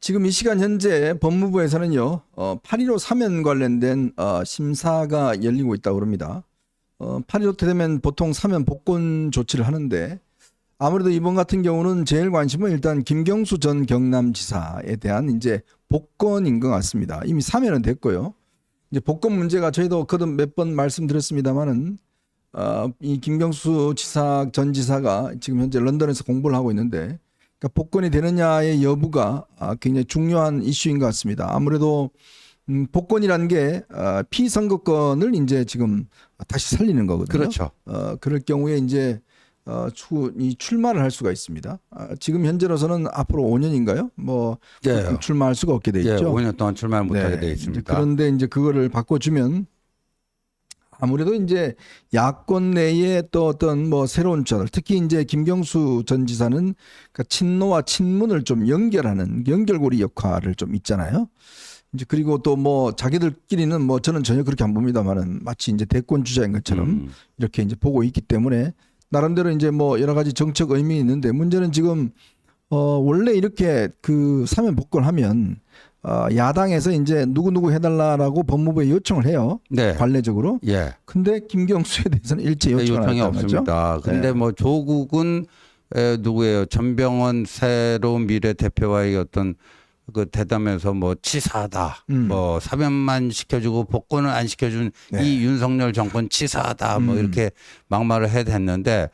지금 이 시간 현재 법무부에서는요, 8.15 사면 관련된 심사가 열리고 있다고 합니다. 8.15 때 되면 보통 사면 복권 조치를 하는데 아무래도 이번 같은 경우는 제일 관심은 일단 김경수 전 경남지사에 대한 이제 복권인 것 같습니다. 이미 사면은 됐고요. 이제 복권 문제가 저희도 거듭 몇 번 말씀드렸습니다만은 이 김경수 전 지사가 지금 현재 런던에서 공부를 하고 있는데 그러니까 복권이 되느냐의 여부가 굉장히 중요한 이슈인 것 같습니다. 아무래도 복권이라는 게 피선거권을 이제 지금 다시 살리는 거거든요. 그렇죠. 그럴 경우에 이제 이 출마를 할 수가 있습니다. 지금 현재로서는 앞으로 5년인가요? 뭐 예. 출마할 수가 없게 돼 있죠. 예, 5년 동안 출마를 못하게 돼 이제 있습니다. 그런데 이제 그거를 바꿔주면 아무래도 이제 야권 내에 또 어떤 뭐 새로운 주자들, 특히 이제 김경수 전 지사는 그러니까 친노와 친문을 좀 연결하는 연결고리 역할을 좀 있잖아요. 이제 그리고 또 뭐 자기들끼리는 뭐 저는 전혀 그렇게 안 봅니다만은 마치 이제 대권 주자인 것처럼 이렇게 이제 보고 있기 때문에 나름대로 이제 뭐 여러 가지 정책 의미 있는데 문제는 지금 원래 이렇게 그 사면 복권하면 야당에서 이제 누구 해달라라고 법무부에 요청을 해요. 네. 관례적으로. 예. 근데 김경수에 대해서는 일제 요청을 요청이 안 했다는 거죠. 없습니다. 근데 네. 뭐 조국은 누구예요? 전병헌 새로운 미래 대표와의 어떤 그 대담에서 뭐 치사하다. 뭐 사면만 시켜주고 복권을 안 시켜준 네. 이 윤석열 정권 치사하다. 뭐 이렇게 막말을 해야 됐는데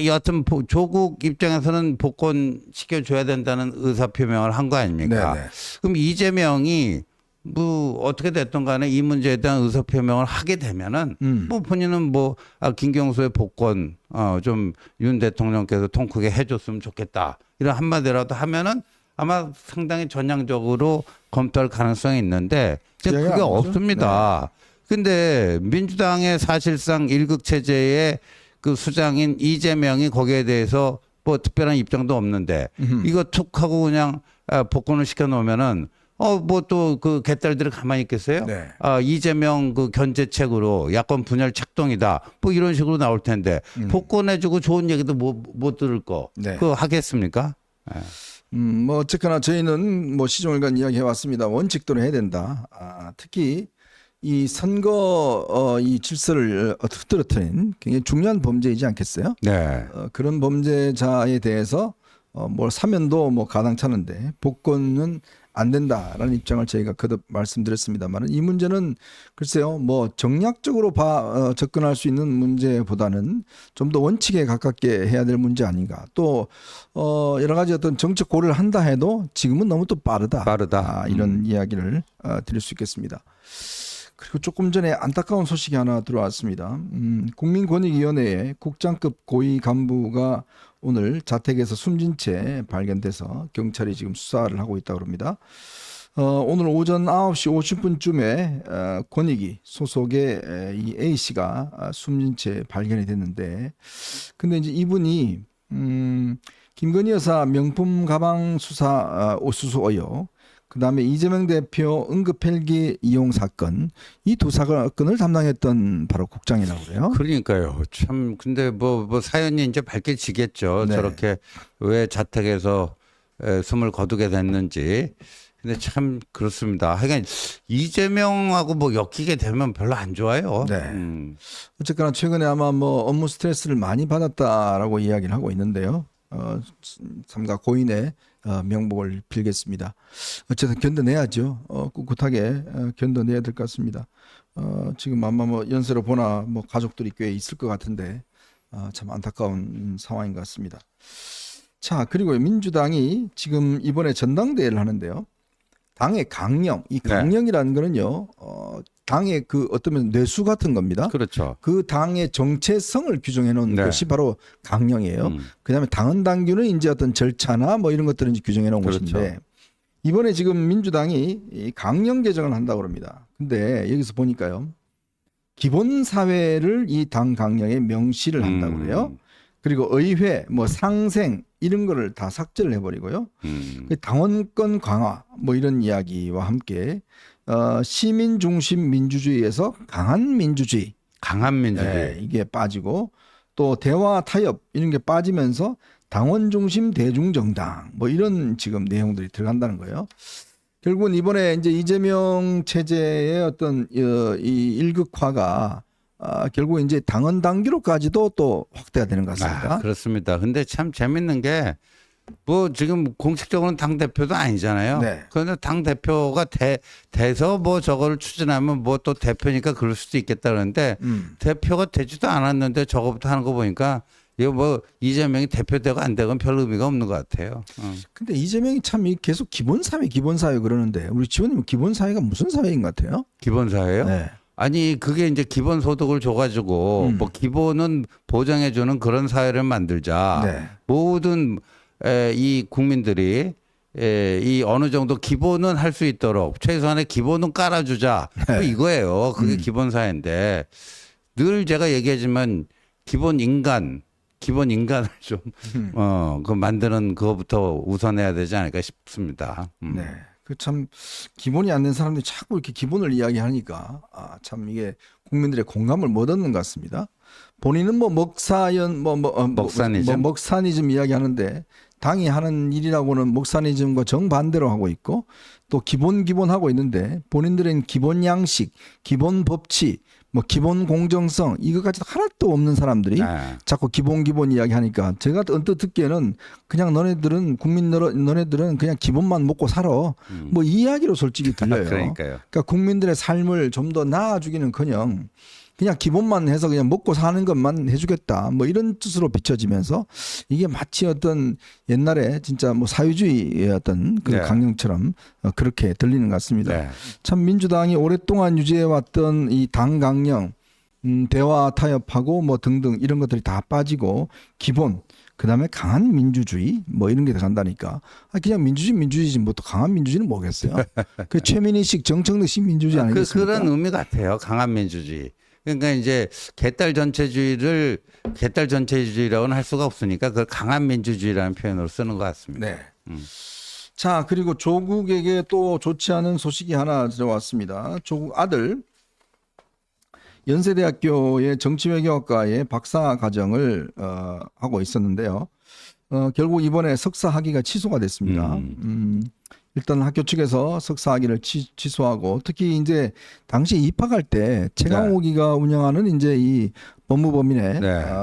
여하튼 조국 입장에서는 복권 시켜줘야 된다는 의사표명을 한 거 아닙니까? 네네. 그럼 이재명이 뭐 어떻게 됐든 간에 이 문제에 대한 의사표명을 하게 되면은 뭐 본인은 뭐 김경수의 복권 좀 윤 대통령께서 통 크게 해줬으면 좋겠다 이런 한마디라도 하면은 아마 상당히 전향적으로 검토할 가능성이 있는데 이제 기억이 그게 안 나죠? 없습니다. 근데 민주당의 사실상 일극 체제의 그 수장인 이재명이 거기에 대해서 뭐 특별한 입장도 없는데 이거 툭 하고 그냥 복권을 시켜 놓으면은 뭐 또 그 개딸들이 가만히 있겠어요? 네. 이재명 그 견제책으로 야권 분열 책동이다. 뭐 이런 식으로 나올 텐데 복권해주고 좋은 얘기도 못 들을 거. 네. 그거 하겠습니까? 뭐 어쨌거나 저희는 뭐 시종일관 이야기해 왔습니다. 원칙대로 해야 된다. 특히 이 선거 이 질서를 흐트러뜨린 굉장히 중요한 범죄이지 않겠어요? 네. 그런 범죄자에 대해서 뭘 사면도 뭐 가당찮은데 복권은 안 된다라는 입장을 저희가 거듭 말씀드렸습니다만 이 문제는 글쎄요 뭐 정략적으로 접근할 수 있는 문제보다는 좀 더 원칙에 가깝게 해야 될 문제 아닌가. 또 여러 가지 어떤 정책 고려를 한다 해도 지금은 너무 또 빠르다. 이런 이야기를 드릴 수 있겠습니다. 그리고 조금 전에 안타까운 소식이 하나 들어왔습니다. 국민권익위원회에 국장급 고위 간부가 오늘 자택에서 숨진 채 발견돼서 경찰이 지금 수사를 하고 있다고 합니다. 오늘 오전 9시 50분쯤에 권익위 소속의 이 A씨가 숨진 채 발견이 됐는데 근데 이제 이분이 김건희 여사 명품 가방 수사 수수 의혹 그다음에 이재명 대표 응급 헬기 이용 사건 이 두 사건을 담당했던 바로 국장이라고 그래요. 그러니까요. 참 근데 뭐 사연이 이제 밝혀지겠죠. 네. 저렇게 왜 자택에서 숨을 거두게 됐는지. 근데 참 그렇습니다. 하여간 이재명하고 뭐 엮이게 되면 별로 안 좋아요. 네. 어쨌거나 최근에 아마 뭐 업무 스트레스를 많이 받았다라고 이야기를 하고 있는데요. 삼가 고인의 명복을 빌겠습니다. 어쨌든 견뎌내야죠. 꿋꿋하게 견뎌내야 될 것 같습니다. 지금 아마 뭐 연세로 보나 뭐 가족들이 꽤 있을 것 같은데 참 안타까운 상황인 것 같습니다. 자, 그리고 민주당이 지금 이번에 전당대회를 하는데요. 당의 강령, 이 강령이라는 거는요, 당의 그 어떤 면 뇌수 같은 겁니다. 그렇죠. 그 당의 정체성을 규정해 놓은 네. 것이 바로 강령이에요. 그다음에 당헌 당규는 이제 어떤 절차나 뭐 이런 것들을 이제 규정해 놓은 그렇죠. 것인데 이번에 지금 민주당이 이 강령 개정을 한다고 합니다. 근데 여기서 보니까요, 기본 사회를 이 당 강령에 명시를 한다고 그래요. 그리고 의회, 뭐 상생 이런 거를 다 삭제를 해버리고요. 당원권 강화 뭐 이런 이야기와 함께 시민 중심 민주주의에서 강한 민주주의, 강한 민주주의. 이게 빠지고 또 대화 타협 이런 게 빠지면서 당원 중심 대중정당 뭐 이런 지금 내용들이 들어간다는 거예요. 결국은 이번에 이제 이재명 체제의 어떤 이 일극화가 결국 이제 당헌 당규로까지도 또 확대가 되는 것 같습니다. 그렇습니다. 근데 참 재밌는 게 뭐 지금 공식적으로는 당 대표도 아니잖아요. 네. 그런데 당 대표가 돼서 뭐 저거를 추진하면 뭐 또 대표니까 그럴 수도 있겠다 그러는데 대표가 되지도 않았는데 저거부터 하는 거 보니까 이거 뭐 이재명이 대표되고 안 되건 별 의미가 없는 것 같아요. 근데 이재명이 참 계속 기본사회 그러는데 우리 지원님 기본사회가 무슨 사회인 것 같아요? 기본사회요? 네. 아니 그게 이제 기본소득을 줘가지고 뭐 기본은 보장해주는 그런 사회를 만들자. 네. 모든 이 국민들이 이 어느 정도 기본은 할 수 있도록 최소한의 기본은 깔아주자. 뭐 이거예요. 그게 기본사회인데 늘 제가 얘기하지만 기본인간을 좀 그 만드는 그거부터 우선해야 되지 않을까 싶습니다. 네. 그 참 기본이 안 된 사람들이 자꾸 이렇게 기본을 이야기하니까 참 이게 국민들의 공감을 못 얻는 것 같습니다. 본인은 뭐 먹사니즘. 먹사니즘 이야기하는데 당이 하는 일이라고는 먹사니즘과 정반대로 하고 있고 또 기본 하고 있는데 본인들은 기본 양식, 기본 법치, 뭐 기본 공정성 이거까지 하나도 없는 사람들이 자꾸 기본 이야기하니까 제가 언뜻 듣기에는 그냥 너네들은 너네들은 그냥 기본만 먹고 살아 뭐 이 이야기로 솔직히 들려요. 그러니까요. 그러니까 국민들의 삶을 좀 더 나아주기는커녕 그냥 기본만 해서 그냥 먹고 사는 것만 해주겠다 뭐 이런 뜻으로 비춰지면서 이게 마치 어떤 옛날에 진짜 뭐 사회주의의 어떤 그 강령처럼 그렇게 들리는 것 같습니다. 네. 참 민주당이 오랫동안 유지해왔던 이 당 강령, 대화 타협하고 뭐 등등 이런 것들이 다 빠지고 기본 그다음에 강한 민주주의 뭐 이런 게 들어간다니까 그냥 민주주의지 뭐 또 강한 민주주의는 뭐겠어요? 그 최민희식 정청래식 민주주의 아니겠습니까? 그런 의미 같아요. 강한 민주주의. 그러니까 이제 개딸 전체주의라고는 할 수가 없으니까 그걸 강한 민주주의라는 표현으로 쓰는 것 같습니다. 네. 자 그리고 조국에게 또 좋지 않은 소식이 하나 들어왔습니다. 조국 아들 연세대학교의 정치외교학과의 박사 과정을 하고 있었는데요. 결국 이번에 석사 학위가 취소가 됐습니다. 일단 학교 측에서 석사 학위를 취소하고 특히 이제 당시 입학할 때 최강욱이가 운영하는 이제 이 법무법인의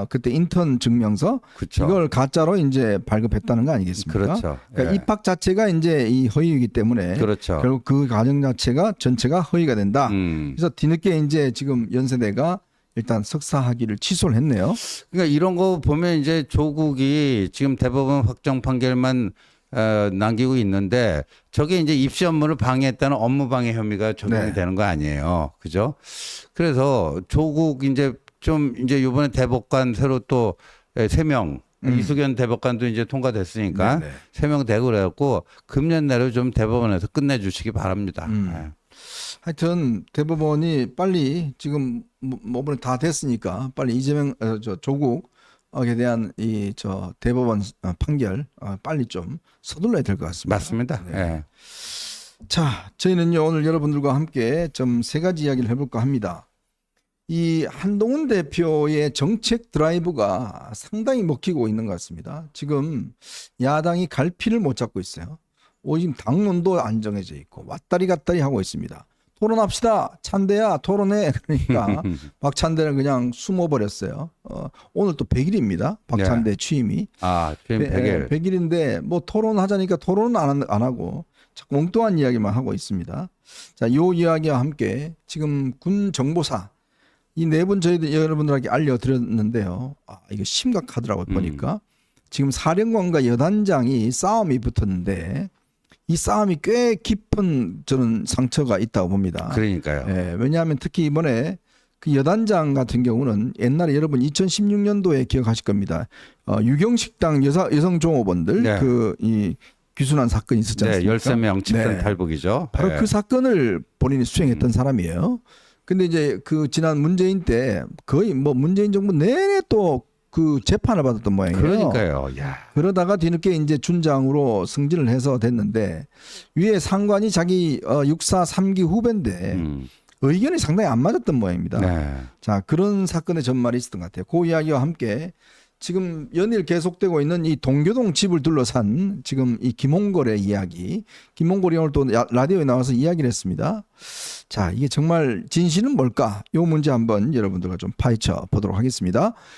그때 인턴 증명서 그쵸. 이걸 가짜로 이제 발급했다는 거 아니겠습니까? 그렇죠. 그러니까 입학 자체가 이제 이 허위이기 때문에 그렇죠. 결국 그 과정 자체가 전체가 허위가 된다. 그래서 뒤늦게 이제 지금 연세대가 일단 석사 학위를 취소를 했네요. 그러니까 이런 거 보면 이제 조국이 지금 대법원 확정 판결만 남기고 있는데 저게 이제 입시 업무를 방해했다는 업무 방해 혐의가 적용이 되는 거 아니에요. 그죠? 그래서 조국 이제 이번에 대법관 새로 또 3명 이수견 대법관도 이제 통과됐으니까 3명 되고 그래갖고 금년 내로 좀 대법원에서 끝내주시기 바랍니다. 하여튼 대법원이 빨리 지금 뭐 이번에 다 됐으니까 빨리 이재명 조국에 대한 이 대법원 판결 빨리 좀 서둘러야 될 것 같습니다. 맞습니다. 네. 자, 저희는요 오늘 여러분들과 함께 좀 3가지 이야기를 해볼까 합니다. 이 한동훈 대표의 정책 드라이브가 상당히 먹히고 있는 것 같습니다. 지금 야당이 갈피를 못 잡고 있어요. 지금 당론도 안 정해져 있고 왔다리 갔다리 하고 있습니다. 토론합시다. 찬대야 토론해. 그러니까 박찬대는 그냥 숨어버렸어요. 오늘 또 100일입니다. 박찬대 취임이. 취임 100일. 100일인데 뭐 토론하자니까 토론은 안 하고 자꾸 엉뚱한 이야기만 하고 있습니다. 자, 요 이야기와 함께 지금 군 정보사 이 4분 저희들 여러분들에게 알려드렸는데요. 이거 심각하더라고요. 보니까 지금 사령관과 여단장이 싸움이 붙었는데 이 싸움이 꽤 깊은 저는 상처가 있다고 봅니다. 그러니까요. 왜냐하면 특히 이번에 그 여단장 같은 경우는 옛날에 여러분 2016년도에 기억하실 겁니다. 유경식당 여성 종업원들 이 귀순한 사건이 있었지 않습니까? 13명 집단 탈북이죠. 바로 그 사건을 본인이 수행했던 사람이에요. 근데 이제 그 지난 문재인 때 거의 뭐 문재인 정부 내내 또 그 재판을 받았던 모양이에요. 그러니까요. 야. 그러다가 뒤늦게 이제 준장으로 승진을 해서 됐는데 위에 상관이 자기 육사 3기 후배인데 의견이 상당히 안 맞았던 모양입니다. 자, 그런 사건의 전말이 있었던 것 같아요. 그 이야기와 함께 지금 연일 계속되고 있는 이 동교동 집을 둘러싼 지금 이 김홍걸의 이야기. 김홍걸이 오늘 또 라디오에 나와서 이야기를 했습니다. 자, 이게 정말 진실은 뭘까? 이 문제 한번 여러분들과 좀 파헤쳐 보도록 하겠습니다.